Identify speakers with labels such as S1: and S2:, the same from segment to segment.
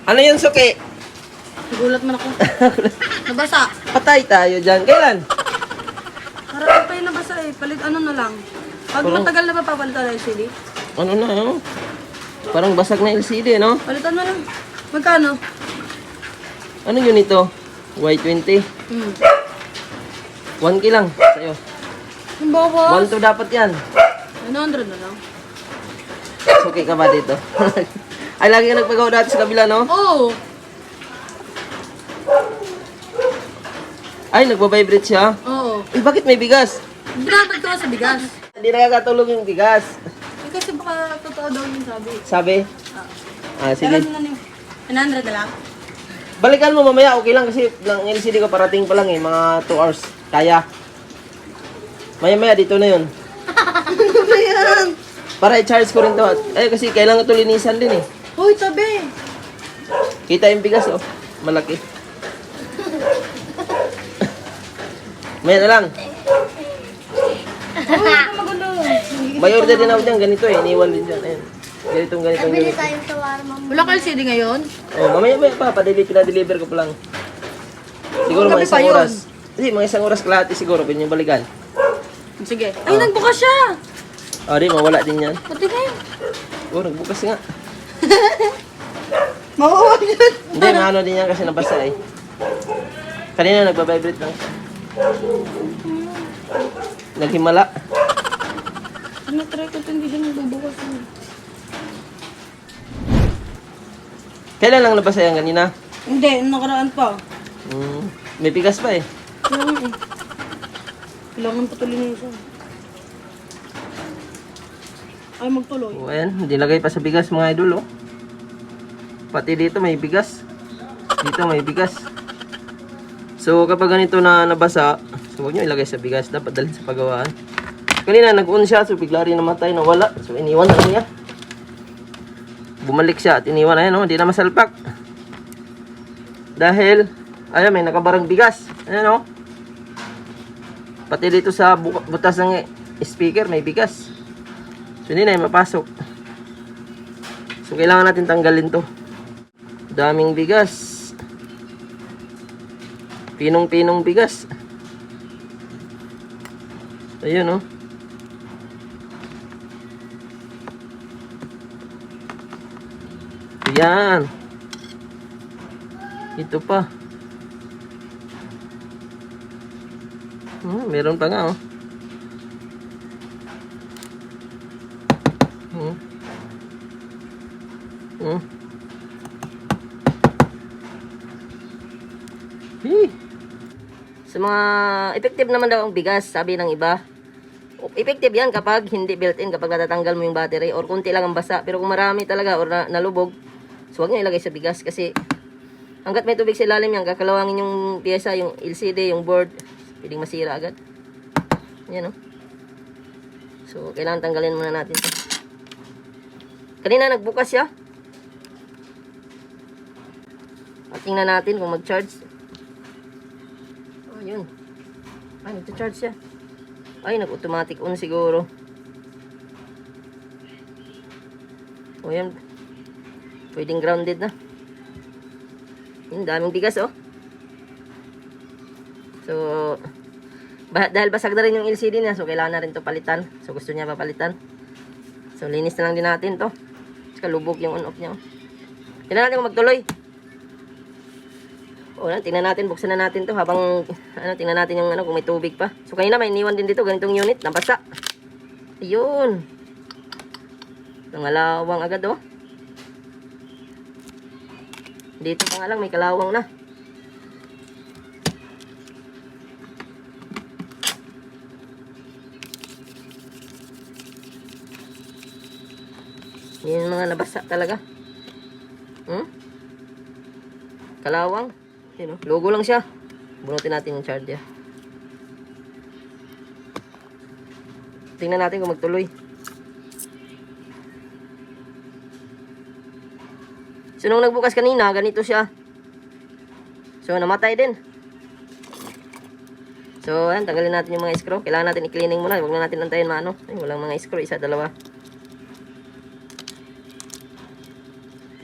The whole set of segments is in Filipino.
S1: Ano yun, Suki?
S2: Nagulat man ako. Nabasa.
S1: Patay tayo dyan. Kailan?
S2: Parang pa yung nabasa eh. Palit ano na lang. Pag
S1: Parang-
S2: matagal na ba papalitan ng LCD?
S1: Ano na, oh? Parang basag na LCD, no?
S2: Palitan na lang. Magkano?
S1: Ano yun ito? Y20. 1K lang sa'yo.
S2: Ang bawas.
S1: 1 to dapat yan.
S2: 900 na lang.
S1: Suki ka ba dito? Ay, lagi ka nagpagawa dati sa kabila, no?
S2: Oo.
S1: Ay, nagbabibrate siya.
S2: Oo.
S1: Eh, bakit may bigas?
S2: Binatag ko sa bigas.
S1: Hindi nakakatulong yung bigas.
S2: Eh, kasi baka totoo daw yung sabi.
S1: Sabi? Ah, sige.
S2: Pero ano 900 na lang?
S1: Balikan mo mamaya, okay lang kasi lang LCD ko parating pa lang eh, mga 2 hours. Kaya. Maya-maya dito na yun.
S2: Ayan.
S1: Para i-charge ko rin to. Eh, kasi kailangan ito linisan din eh.
S2: Hoy, tabi.
S1: Kita yung bigas oh. Malaki. Maya na lang.
S2: Hoy, ano magulo.
S1: May order din ako dyan. Ganito eh. Iniwan din dyan. Ayan. Ganitong
S3: Bili
S1: unit.
S3: tayong shawarma mo.
S2: Wala ka LCD ngayon?
S1: Oh, mamaya-maya pa. Pinadeliver ko pa lang. Siguro mga
S2: Gabi
S1: isang
S2: pa yun.
S1: oras. Hindi, mga isang oras kalahati siguro. Pwede nyo balikan.
S2: Sige. Ay, nagbukas siya.
S1: Oh, di, mawala din yan.
S2: Pati kayo.
S1: Oh, nagbukas nga.
S2: Mawawa yan.
S1: Hindi, maano din yan kasi nabasa eh. Kanina nagbabibrate lang. Naghimala.
S2: Ano, try ko ito, hindi siya nagbubukas.
S1: Kailan lang nabasa yan kanina?
S2: Hindi, nakaraan pa.
S1: May bigas pa eh.
S2: Kailangan eh. Kailangan patuloy na isa. Ay, magtuloy.
S1: O ayan, nilagay pa sa bigas mga idol oh. Pati dito may bigas. Dito may bigas. So kapag ganito na nabasa, so huwag nyo ilagay sa bigas. Dapat dalhin sa pagawaan. Kanina nag-on siya, so bigla rin namatay, nawala. So iniwan na niya. Bumalik siya at iniwan. Ayan oh, hindi na masalpak. Dahil, ayan may nakabarang bigas. Ayan oh. Pati dito sa butas ng speaker may bigas. So hindi na yung mapasok. So kailangan natin tanggalin to. Daming bigas. Pinong-pinong bigas. Ayun oh. Yan. Ito pa. Meron pa nga oh. So mga effective naman daw ang bigas, sabi ng iba. Effective yan kapag hindi built-in, kapag natatanggal mo yung battery or kunti lang ang basa. Pero kung marami talaga or nalubog, so huwag nyo ilagay sa bigas kasi hanggat may tubig sa ilalim yan, kakalawangin yung pyesa, yung LCD, yung board, pwedeng masira agad. Yan o. So kailangan tanggalin muna natin ito. Kanina nagbukas siya. At tingnan natin kung mag-charge. Oh, yun. Ay, nag-charge siya. Ay, nag-automatic on siguro. Oh, yan. Pwedeng grounded na. Yung daming bigas, oh. So, dahil basag na rin yung LCD niya, so kailangan na rin to palitan. So, gusto niya papalitan. So, linis na lang din natin to. Saka lubog yung on-off niya, oh. Tingnan natin kung magtuloy. O, tingnan natin, buksan na natin to habang, tingnan natin yung kung may tubig pa. So, kanina may iniwan din dito, ganitong unit, nabasa. Ayun. Nangalawang agad, oh. Dito pa nga lang, may kalawang na. Yan mga nabasa talaga. Kalawang. Yun, logo lang siya. Bunutin natin yung charger. Tingnan natin kung magtuloy. So, nung nagbukas kanina, ganito siya. So, namatay din. So, ayan, tanggalin natin yung mga screw. Kailangan natin i-cleaning muna. Huwag na natin antayin maano. Ay, walang mga screw. Isa, dalawa.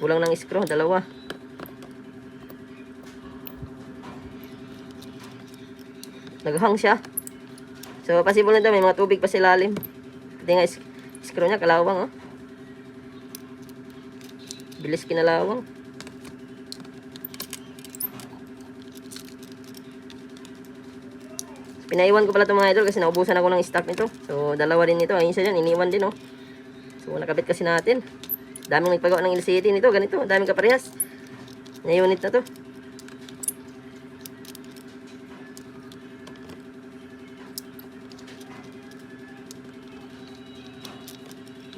S1: Kulang ng screw, dalawa. Naghang siya. So, possible nito, may mga tubig pa sa ilalim. Pati nga, screw niya, kalawang, oh. Bilis kinalawang. Pinaiwan ko pala itong mga idol kasi naubusan ako ng stock nito. So, dalawa din nito. Ayun isa dyan, iniwan din, oh. So, nakabit kasi natin. Daming nagpagawa ng LCD nito, ganito. Daming kaparehas. Na unit na to.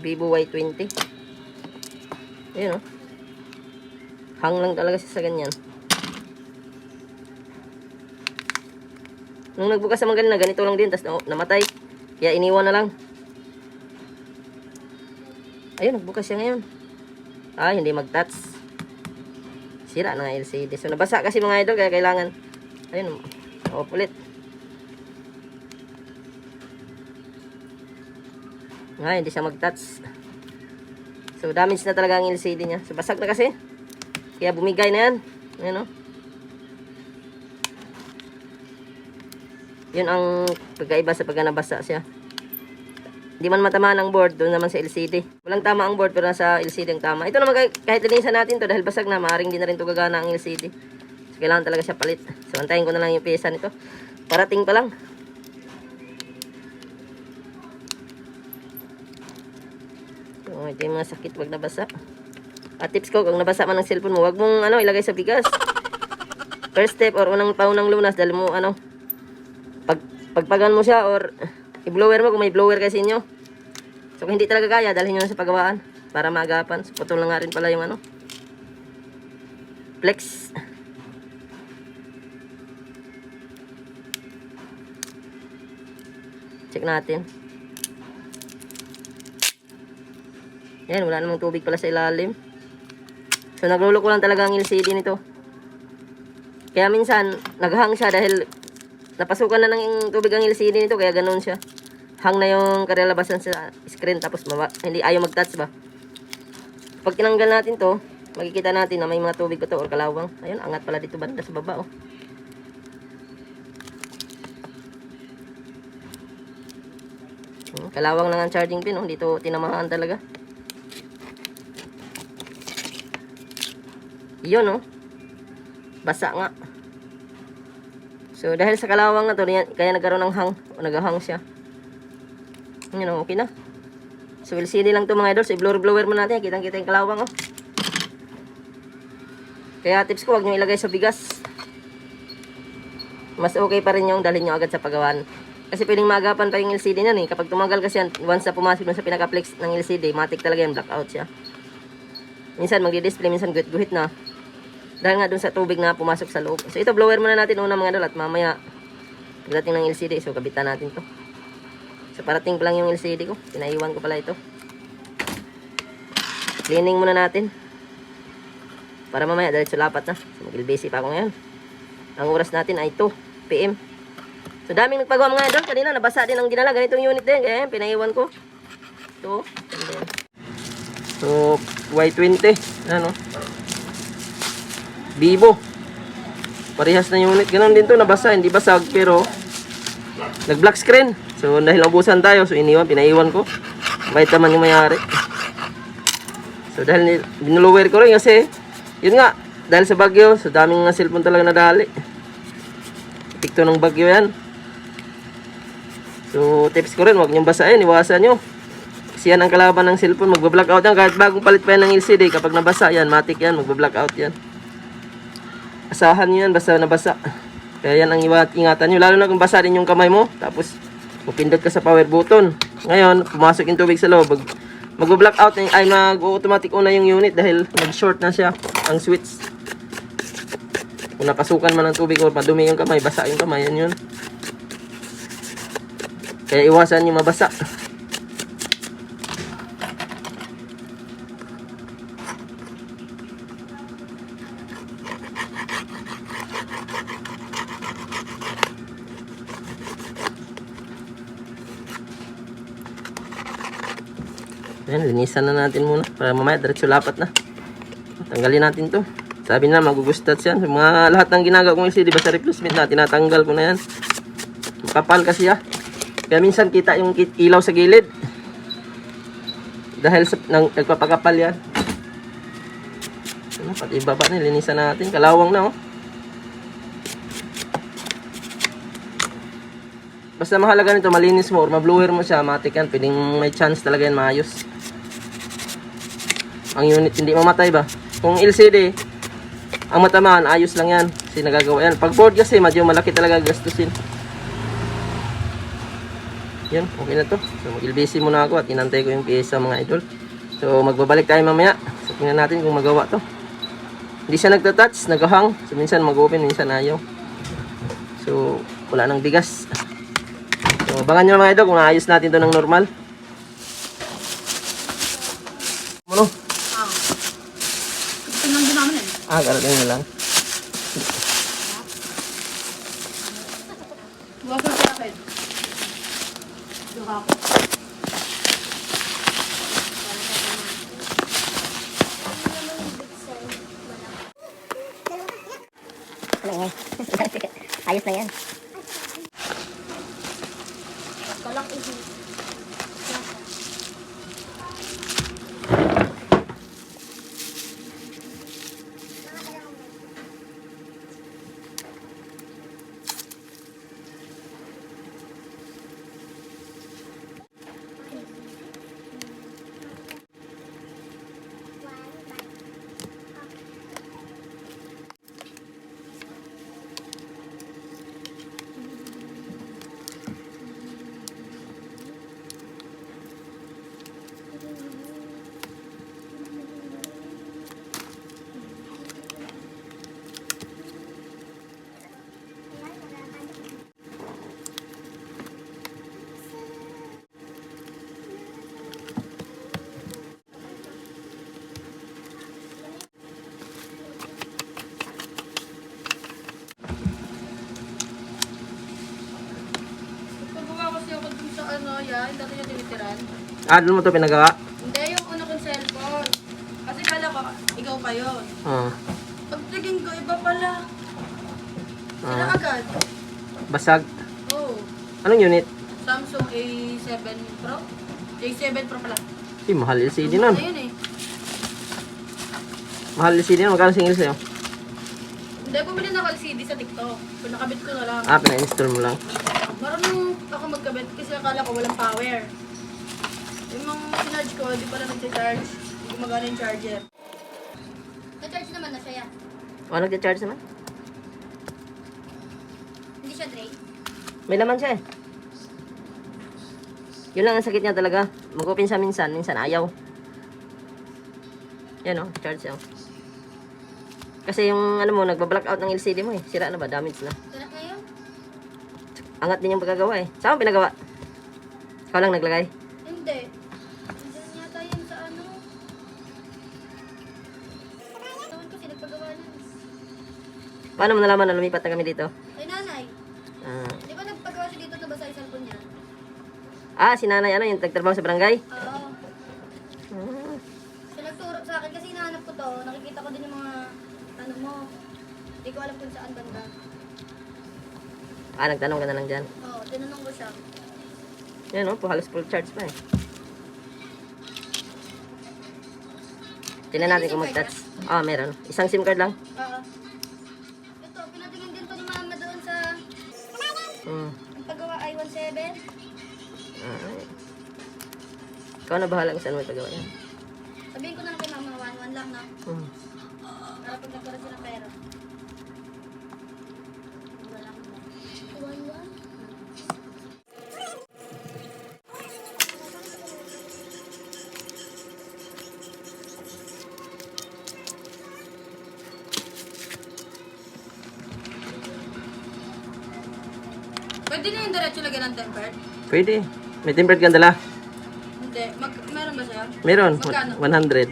S1: Vivo Y20. Ayun, oh. Hang lang talaga siya sa ganyan. Nung nagbukas naman ganina, ganito lang din. Tapos namatay. Kaya iniwan na lang. Ayun, nagbukas siya ngayon. Ah, hindi mag-touch. Sira na nga LCD. So, nabasa kasi mga idol. Kaya kailangan. Ayun, ulit. Nga, hindi siya mag-touch. So, damage na talaga ang LCD niya. So, basag na kasi. Kaya bumigay na yan. Ayan, o. Yun ang pagkaiba sa pagka nabasa siya. Hindi man matamaan ang board, doon naman sa LCD. Walang tama ang board, pero nasa LCD ang tama. Ito naman kahit linisan natin to dahil basag na, maaaring din na rin to gagana ang LCD. So, kailangan talaga siya palit. So, antayin ko na lang yung pyesa nito. Parating pa lang. So, ito yung mga sakit wag nabasa. At tips ko, kung nabasa man ang cellphone mo, wag mong ilagay sa bigas. First step or unang paunang lunas, dahil mo pagpagan mo siya or i-blower mo kung may blower kasi inyo. So kung hindi talaga kaya, dalhin nyo na sa pagawaan para maagapan. So putol na nga rin pala yung flex. Check natin. Yan, wala namang tubig pala sa ilalim. So nagluloko lang talaga ang LCD nito. Kaya minsan naghang siya dahil napasukan na ng tubig ang LCD nito, kaya ganoon siya. Hang na yung karelabasan sa screen, tapos hindi ayaw mag-touch ba. Pag tinanggal natin to, makikita natin na may mga tubig pa to or kalawang. Ayun, angat pala dito banda sa baba, oh. Kalawang lang ang charging pin, oh. Dito tinamahan talaga. Yun, oh. Basa nga. So, dahil sa kalawang na to, kaya nagkaroon ng hang, o naghahang siya. Yun, okay na. So, LCD lang to mga idol. So, i-blower mo natin. Kitang-kita yung kalawang, oh. Kaya tips ko, huwag nyo ilagay sa bigas. Mas okay pa rin yung dalhin nyo agad sa pagawaan. Kasi pwedeng maagapan pa yung LCD niyan, eh. Kapag tumagal kasi yan, once na pumasok sa pinaka-flex ng LCD, matik talaga yung blackout siya. Minsan, magdi-display, minsan guhit-guhit na. Dahil nga dun sa tubig na pumasok sa loob. So, ito, blower muna natin una mga idol. At mamaya, pagdating ng LCD, so, kabitan natin to. So, parating pa lang yung LCD ko. Pinaiwan ko pala ito. Cleaning muna natin. Para mamaya, dahil sulapat na. So, mag-busy pa ako ngayon. Ang oras natin ay 2 PM. So, daming nagpagawa mga idol. Kanina, nabasa din ang dinala. Ganitong unit din. Kaya, pinaiwan ko. Ito. So, Y20. Ano? Vivo. Parehas na unit. Ganon din to, nabasa, hindi basag, pero nag-black screen. So, dahil naubusan tayo, so pinaiwan ko. Bait naman yung mayari. So, dahil binulower ko rin kasi, yun nga, dahil sa bagyo, so daming nga cellphone talaga nadali. Epekto ng bagyo yan. So, tips ko rin, huwag niyong basahin, iwasan nyo. Kasi yan ang kalaban ng cellphone, magbablackout yan. Kahit bagong palit pa yan ng LCD, kapag nabasa yan, matik yan, magbablackout yan. Asahan nyo yan, basta nabasa. Kaya yan ang ingatan nyo. Lalo na kung basa din yung kamay mo. Tapos, pupindot ka sa power button. Ngayon, pumasok yung tubig sa loob. Mag-blackout ay mag-automatic una yung unit dahil nag-short na siya ang switch. Kung napasukan man ng tubig o madumi yung kamay, basa yung kamay, yan yun. Kaya iwasan yung mabasa. Ayan, linisan na natin muna para mamaya diretso lapat na. Tanggalin natin to. Sabi na magugustat yan. Mga lahat ng ginagawa kong LCD basta replacement na, tinatanggal ko na yan. kapal kasi kaya minsan kita yung ilaw sa gilid. Dahil nagpapakapal yan. Ano, pati ibaba na, linisan natin. Kalawang na Basta mahalaga nito, malinis mo or mablower mo siya, matik yan. Pwedeng may chance talaga yan maayos. Ang unit hindi mamatay ba? Kung LCD, ang matamaan, ayos lang yan. Kasi nagagawa yan. Pag board kasi, medyo malaki talaga gastusin. Yan, okay na to. So mag-LBC muna ako at inantay ko yung pyesa mga idol. So magbabalik tayo mamaya. So tingnan natin kung magawa to. Hindi siya nagtatouch, nagahang. So minsan mag-open, minsan ayaw. So wala nang bigas. So abangan nyo mga idol kung naayos natin to ng normal. Ano?
S2: Ito lang din namin
S1: Garating na lang.
S2: Bukas na sa akin. Duha ko.
S1: Ayos na yan.
S2: Kalak isi. Yan, dati yung tinitiran.
S1: Doon mo to pinagawa?
S2: Hindi, yung una kong cellphone. Kasi kala ko, ikaw pa yun. Pagtingin ko, iba pala. Sila agad.
S1: Basag.
S2: Oo.
S1: Anong unit?
S2: Samsung A7 Pro? A7 Pro pala.
S1: Mahal LCD nun.
S2: Ayun eh.
S1: Mahal LCD nun. Magkano singil sa'yo?
S2: Hindi, bumili na LCD sa TikTok. Pinakabit ko na lang.
S1: Pina-install mo lang.
S2: Marunong ako magkabit kasi akala ko walang power. Yung mga sinarge ko, di pala nag-charge. Hindi gumagana yung charger.
S3: Na-charge naman na siya yan.
S1: Nag-charge naman?
S3: Hindi siya drain.
S1: May laman siya eh. Yun lang ang sakit niya talaga. Mag-open siya minsan, minsan ayaw. Yan charge siya. Kasi yung nagba-blackout ng LCD mo eh. Sira na ba? Damage na.
S3: Sarap na yun?
S1: Angat din yung pagkagawa eh. Saan mo pinagawa? Ikaw lang naglagay?
S3: Hindi. Nandiyan yata yun sa ano. Tawag ko siya nagpagawa niya.
S1: Paano mo nalaman na lumipat na kami dito?
S3: Ay nanay.
S1: Ah,
S3: Di ba nagpagawa siya dito nabasa yung cellphone niya?
S1: si nanay yung nagtrabaho sa barangay?
S3: Oo. Siya nagturo sa akin kasi hinahanap ko to. Nakikita ko din yung mga ano mo. Hindi ko alam kung saan banda.
S1: Nagtanong ka na lang dyan.
S3: Oo, tinanong ko siya.
S1: Yan halos full charge pa eh. Tingnan natin kung mag-touch. Meron. Isang SIM card lang.
S3: Oo. Ito, pinatingin din to ni mama doon sa ang paggawa i17.
S1: Ikaw na bahala kung saan mo ipagawa yan.
S3: Sabihin ko na lang kay mama, 1-1 lang na. Para pag nagkaroon siya ng pera. Wala lang. 1-1?
S2: Pwede na yung diretso lagyan ng tempered?
S1: Pwede. May tempered kang dala?
S2: Hindi. Meron ba siya?
S1: Meron.
S2: Magkano?
S1: 100.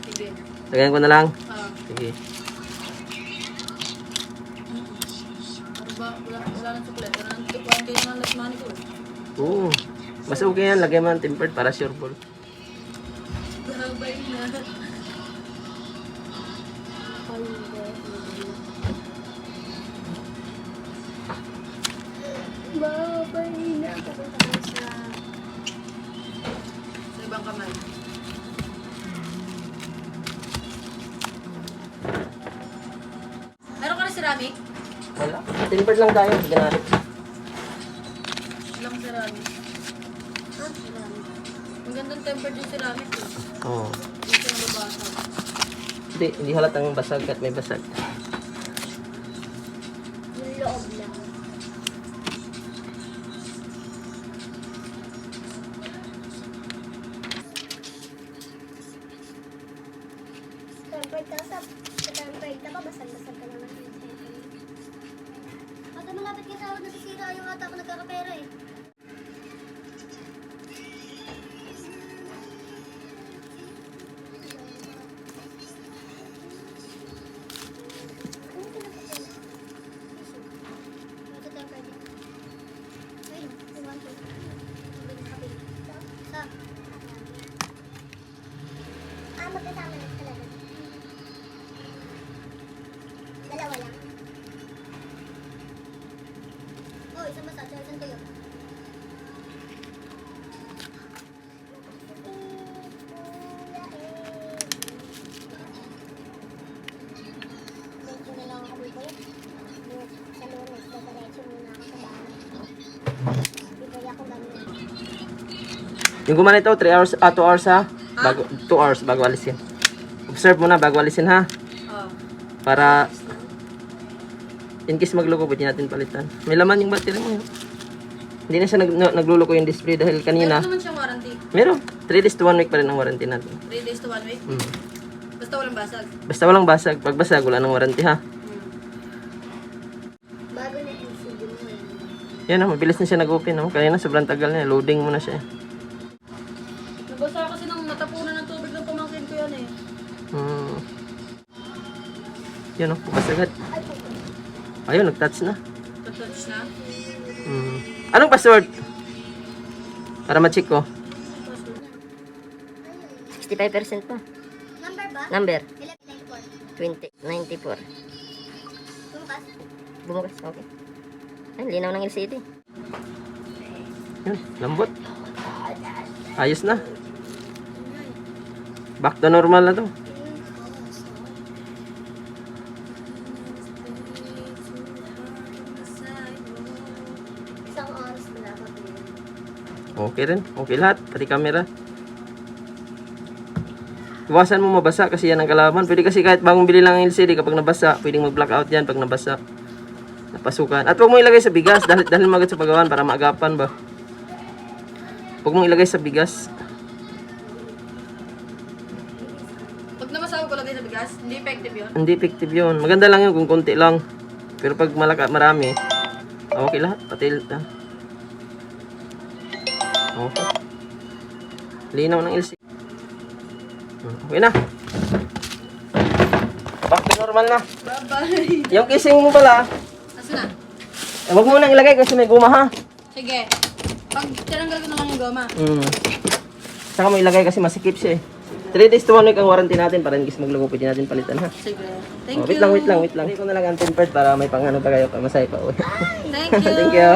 S2: Sige.
S1: Lagayan ko na lang. Sige.
S2: Ano ba? Wala nang chocolate. Wala nang 1K na lang last money ko.
S1: Oo. Mas okay yan. Lagyan mo ng tempered para sure ball.
S2: Gabay na.
S3: Babay na. Pupunta kami
S2: Sa ibang kamay. Meron ka na ceramic?
S1: Wala. Tempered lang tayo. Ginari.
S2: Walang ceramic. Ah, ceramic. Magandang tempered yung ceramic eh.
S1: Oo.
S2: Hindi siya nababasag.
S1: Hindi halatang basag at may basag.
S3: yung loob lang. Tempered ka sa tempered ka pa, basag-basag ka naman. At malapit ka tawag nasisira yung ata ako nagkakapera eh. Magkasama na talaga. Dalawa lang. Oh, isang basa, isang tuyo. Medyo na lang ako dito. Sa lunes, diretso muna ako sa bahay. Bibili ako gamit.
S1: Yung gumana ito, 3 hours, 2 hours ha? 2 hours bago alisin. Observe muna bago alisin ha?
S2: Oh.
S1: Para in case magloko, pwede natin palitan. May laman yung battery mo. Hindi na siya nagluloko yung display dahil kanina.
S2: Meron naman siyang warranty.
S1: Meron. 3 days to 1 week pa rin ang warranty natin.
S2: 3 days to 1 week.
S1: Mm.
S2: Basta walang basag.
S1: Basta walang basag. Pag basag, wala nang warranty ha?
S3: Bago na LCD mo eh.
S1: Yan mabilis na siya nag-open. No? Kanina sobrang tagal na. Loading muna siya.
S2: Nabasa kasi nang natapunan ng tubig ng pamangkin ko yan eh.
S1: Yan o, bukas agad. Ayun, nag-touch na.
S2: Touch na.
S1: Anong password? Para ma-check ko. 65% pa.
S3: Number ba?
S1: Number?
S3: 1194.
S1: 2094.
S3: Bumukas?
S1: Bumukas, okay. Ay, linaw ng LCD. Yan, lambot. Ayos na. Back to normal na to.
S3: Isang oras na dapat.
S1: Okay rin. Okay lahat. Pati camera. Iwasan mo mabasa kasi yan ang kalaban. Pwede kasi kahit bagong bili lang ang LCD kapag nabasa, pwedeng mag-blackout yan pag nabasa. Napasukan. At huwag mo ilagay sa bigas dahil magad sa paggawan para maagapan ba. Huwag mong ilagay sa bigas.
S2: Pag namasawa ko lagay sa bigas, hindi effective yun.
S1: Hindi effective yun. Maganda lang yun kung konti lang. Pero pag marami, okay lahat. Pati okay. Linaw ng LCD. Okay na. Back to normal na.
S2: Bye-bye.
S1: Yung casing mo pala,
S2: Asan na?
S1: huwag mo nang ilagay kasi may guma ha.
S2: Sige. Pag tinanggal ko na lang yung goma.
S1: Saka mo ilagay kasi masikip siya eh. 3 days to 1 week ang warranty natin para in case maglugo pwede natin palitan ha.
S2: Sige. Thank you.
S1: Wait lang. Hindi ko na lang ang tempered para may pangano pa kayo. Masaya pa uwi.
S2: Thank you.
S1: Thank you.